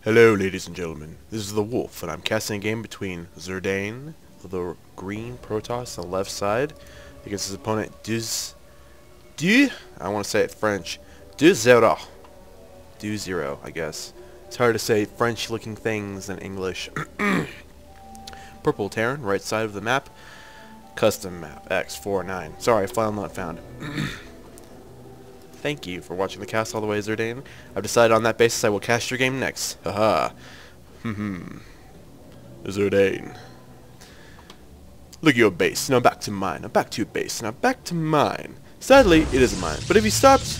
Hello, ladies and gentlemen. This is the Wolf, and I'm casting a game between Xirdain, the green Protoss on the left side, against his opponent I want to say it French, DeusZero, I guess. It's hard to say French-looking things in English. Purple Terran, right side of the map. Custom map, X49. Sorry, file not found. Thank you for watching the cast all the way, Xirdain. I've decided on that basis I will cast your game next. Haha. Xirdain. Look at your base. Now back to mine. Now back to your base. Now back to mine. Sadly, it isn't mine. But if you stopped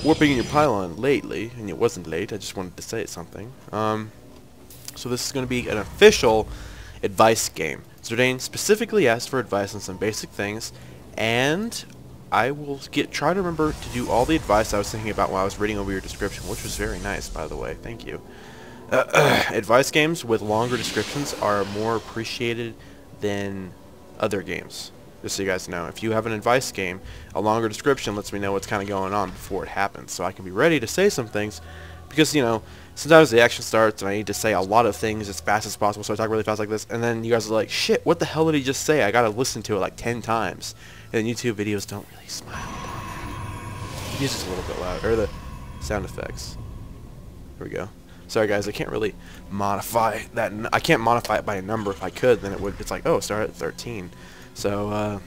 warping in your pylon lately, and it wasn't late, I just wanted to say something. So this is going to be an official advice game. Xirdain specifically asked for advice on some basic things, and I will try to remember to do all the advice I was thinking about while I was reading over your description, which was very nice, by the way. Thank you. Advice games with longer descriptions are more appreciated than other games. Just so you guys know, if you have an advice game, a longer description lets me know what's kind of going on before it happens, so I can be ready to say some things, because, you know, sometimes the action starts and I need to say a lot of things as fast as possible, so I talk really fast like this, and then you guys are like, shit, what the hell did he just say? I gotta listen to it like 10 times. And YouTube videos don't really smile. Music's a little bit loud, or the sound effects. Here we go. Sorry guys, I can't really modify that. I can't modify it by a number. If I could, then it's like, oh, start at 13. So,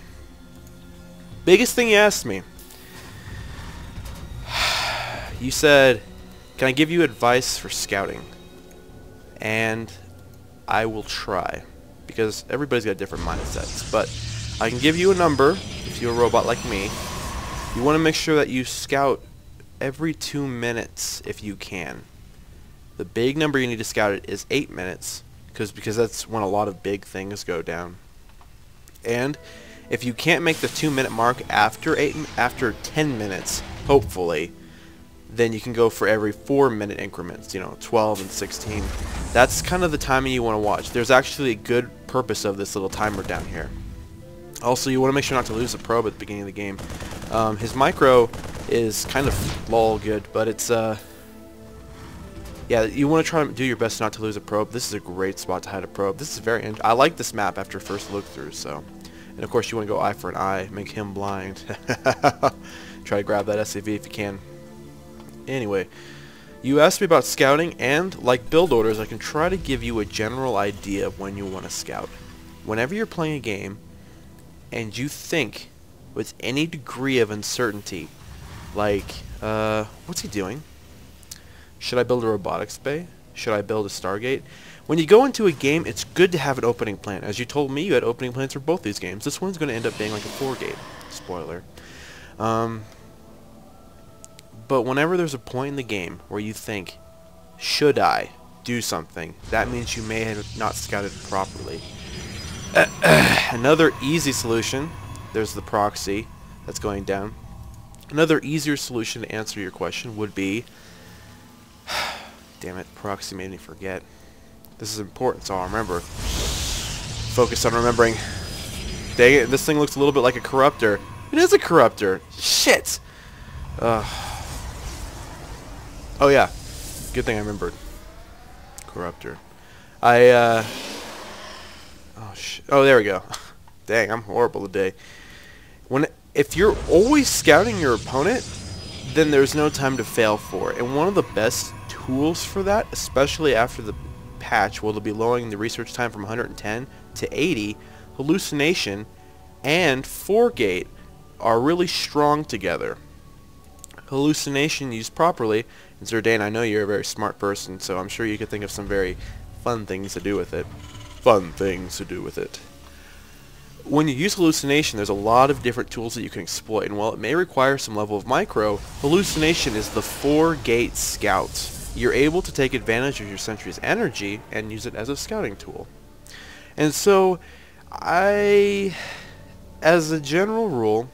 biggest thing you asked me. You said, can I give you advice for scouting? And I will try, because everybody's got different mindsets. But I can give you a number if you're a robot like me. You want to make sure that you scout every 2 minutes if you can. The big number you need to scout it is 8 minutes, because that's when a lot of big things go down. And if you can't make the 2-minute mark after 10 minutes, hopefully, then you can go for every 4-minute increments, you know, 12 and 16. That's kind of the timing you want to watch. There's actually a good purpose of this little timer down here. Also, you want to make sure not to lose a probe at the beginning of the game. His micro is kind of lol good, but it's, yeah, you want to try to do your best not to lose a probe. This is a great spot to hide a probe. This is I like this map after first look through, so. And of course, you want to go eye for an eye, make him blind. Try to grab that SCV if you can. Anyway, you asked me about scouting, and like build orders, I can try to give you a general idea of when you want to scout. Whenever you're playing a game, and you think with any degree of uncertainty, like, what's he doing? Should I build a robotics bay? Should I build a Stargate? When you go into a game, it's good to have an opening plan. As you told me, you had opening plans for both these games. This one's going to end up being like a 4-gate. Spoiler. But whenever there's a point in the game where you think, should I do something, that means you may have not scouted properly. Another easy solution, there's the proxy that's going down. Another easier solution to answer your question would be, damn it, proxy made me forget. This is important, so I'll remember. Focus on remembering. Dang it, this thing looks a little bit like a corruptor. It is a corruptor. Shit. Oh yeah, good thing I remembered. Corruptor. Oh, there we go. Dang, I'm horrible today. If you're always scouting your opponent, then there's no time to fail for it. And one of the best tools for that, especially after the patch, will be lowering the research time from 110 to 80. Hallucination and 4-gate are really strong together. Hallucination used properly, and Xirdain, I know you're a very smart person, so I'm sure you could think of some very fun things to do with it. When you use hallucination, there's a lot of different tools that you can exploit, and while it may require some level of micro, hallucination is the 4-gate scout. You're able to take advantage of your sentry's energy and use it as a scouting tool. And so, as a general rule,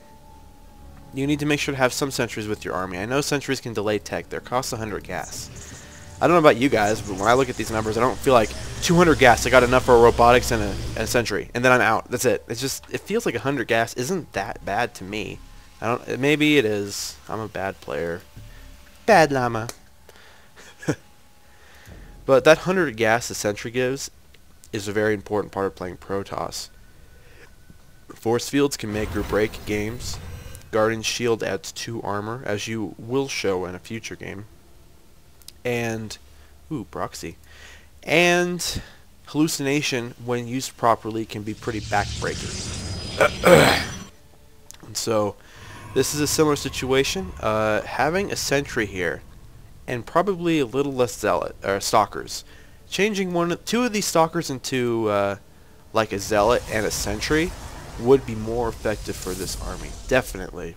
you need to make sure to have some sentries with your army. I know sentries can delay tech. They're cost 100 gas. I don't know about you guys, but when I look at these numbers, I don't feel like 200 gas, I got enough for a robotics and a sentry, and then I'm out. That's it. It's just, it feels like 100 gas isn't that bad to me. Maybe it is. I'm a bad player. Bad llama. But that 100 gas the sentry gives is a very important part of playing Protoss. Force fields can make or break games. Guardian Shield adds 2 armor, as you will show in a future game. And, ooh, proxy. And hallucination, when used properly, can be pretty backbreaking. And so, this is a similar situation. Having a sentry here, and probably a little less stalkers. Changing 2 of these stalkers into like a zealot and a sentry would be more effective for this army, definitely.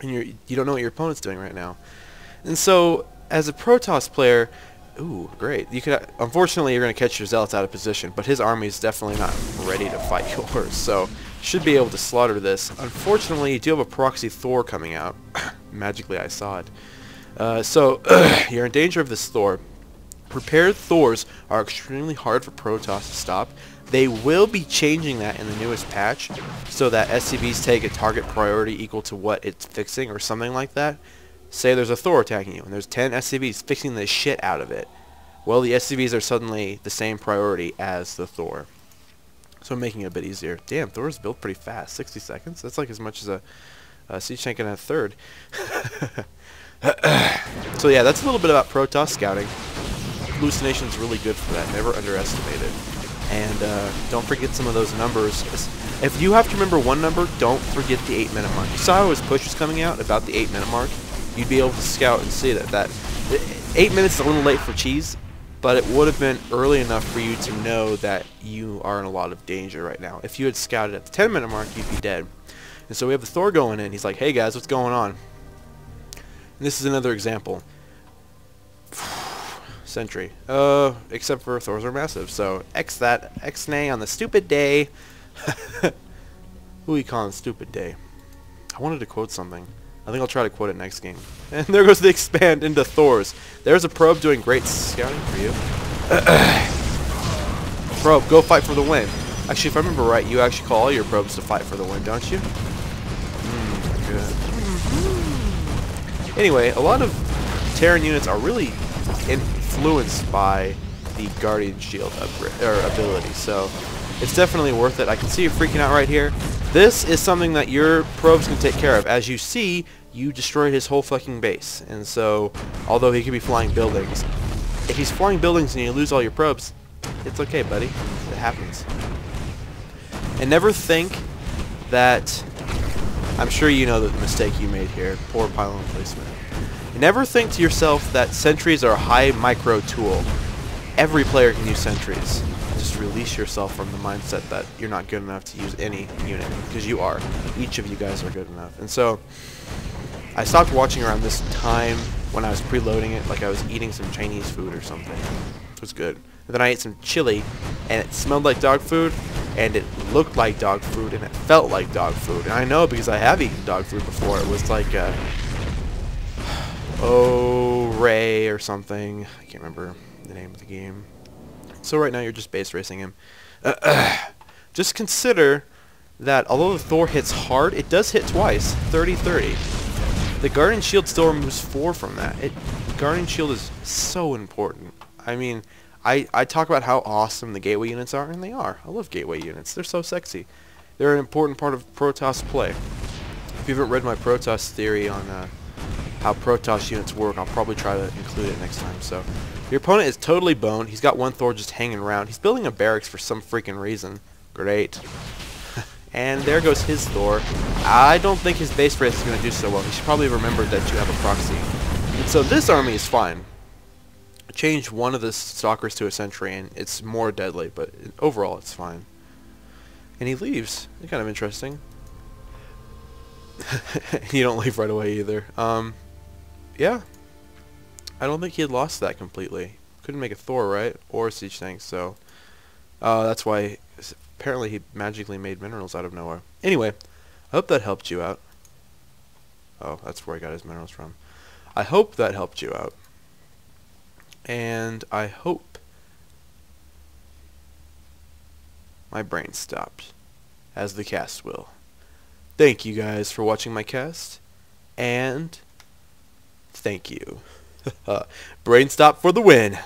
And you don't know what your opponent's doing right now. And so, as a Protoss player, ooh, great. You could, unfortunately, you're going to catch your zealots out of position, but his army is definitely not ready to fight yours, so should be able to slaughter this. Unfortunately, you do have a proxy Thor coming out. Magically, I saw it. So, you're in danger of this Thor. Prepared Thors are extremely hard for Protoss to stop. They will be changing that in the newest patch so that SCVs take a target priority equal to what it's fixing or something like that. Say there's a Thor attacking you and there's 10 SCVs fixing the shit out of it. Well, the SCVs are suddenly the same priority as the Thor. So making it a bit easier. Damn, Thor's built pretty fast. 60 seconds? That's like as much as a siege tank in a third. So yeah, that's a little bit about Protoss scouting. Hallucination is really good for that. Never underestimate it. And don't forget some of those numbers. If you have to remember one number, don't forget the 8-minute mark. You saw how his push was coming out about the 8-minute mark? You'd be able to scout and see that 8 minutes is a little late for cheese, but it would have been early enough for you to know that you are in a lot of danger right now. If you had scouted at the 10-minute mark, you'd be dead. And so we have the Thor going in. He's like, hey guys, what's going on? And this is another example. Sentry. Except for Thors are massive, so X that. X-nay on the stupid day. Who we calling stupid day? I wanted to quote something. I think I'll try to quote it next game. And there goes the expand into Thors. There's a probe doing great scouting for you. Probe, go fight for the win. Actually, if I remember right, you actually call all your probes to fight for the win, don't you? Good. Anyway, a lot of Terran units are really influenced by the Guardian Shield ability, so it's definitely worth it. I can see you freaking out right here. This is something that your probes can take care of. As you see, you destroyed his whole fucking base, and so although he could be flying buildings, if he's flying buildings and you lose all your probes, it's okay, buddy. It happens. And never think that, I'm sure you know that the mistake you made here, poor pylon placement. Never think to yourself that sentries are a high micro tool. Every player can use sentries. Just release yourself from the mindset that you're not good enough to use any unit, because you are. Each of you guys are good enough. And so, I stopped watching around this time when I was preloading it, like I was eating some Chinese food or something. It was good. And then I ate some chili, and it smelled like dog food, and it looked like dog food, and it felt like dog food. And I know because I have eaten dog food before. It was like Ray or something. I can't remember the name of the game. So right now you're just base racing him. Just consider that although the Thor hits hard, it does hit twice. 30-30. The Guardian Shield still removes 4 from that. Guardian Shield is so important. I mean, I talk about how awesome the gateway units are, and they are. I love gateway units. They're so sexy. They're an important part of Protoss play. If you haven't read my Protoss theory on how Protoss units work, I'll probably try to include it next time. So, your opponent is totally boned. He's got one Thor just hanging around. He's building a barracks for some freaking reason. Great. And there goes his Thor. I don't think his base race is going to do so well. He should probably have remembered that you have a proxy. And so this army is fine. Change one of the stalkers to a sentry and it's more deadly, but overall it's fine. And he leaves. It's kind of interesting. You don't leave right away either. Yeah. I don't think he had lost that completely. Couldn't make a Thor, right? Or a siege tank, so that's why apparently he magically made minerals out of nowhere. Anyway, I hope that helped you out. Oh, that's where he got his minerals from. I hope that helped you out. And I hope my brain stopped, as the cast will. Thank you guys for watching my cast, and thank you. Brain stop for the win.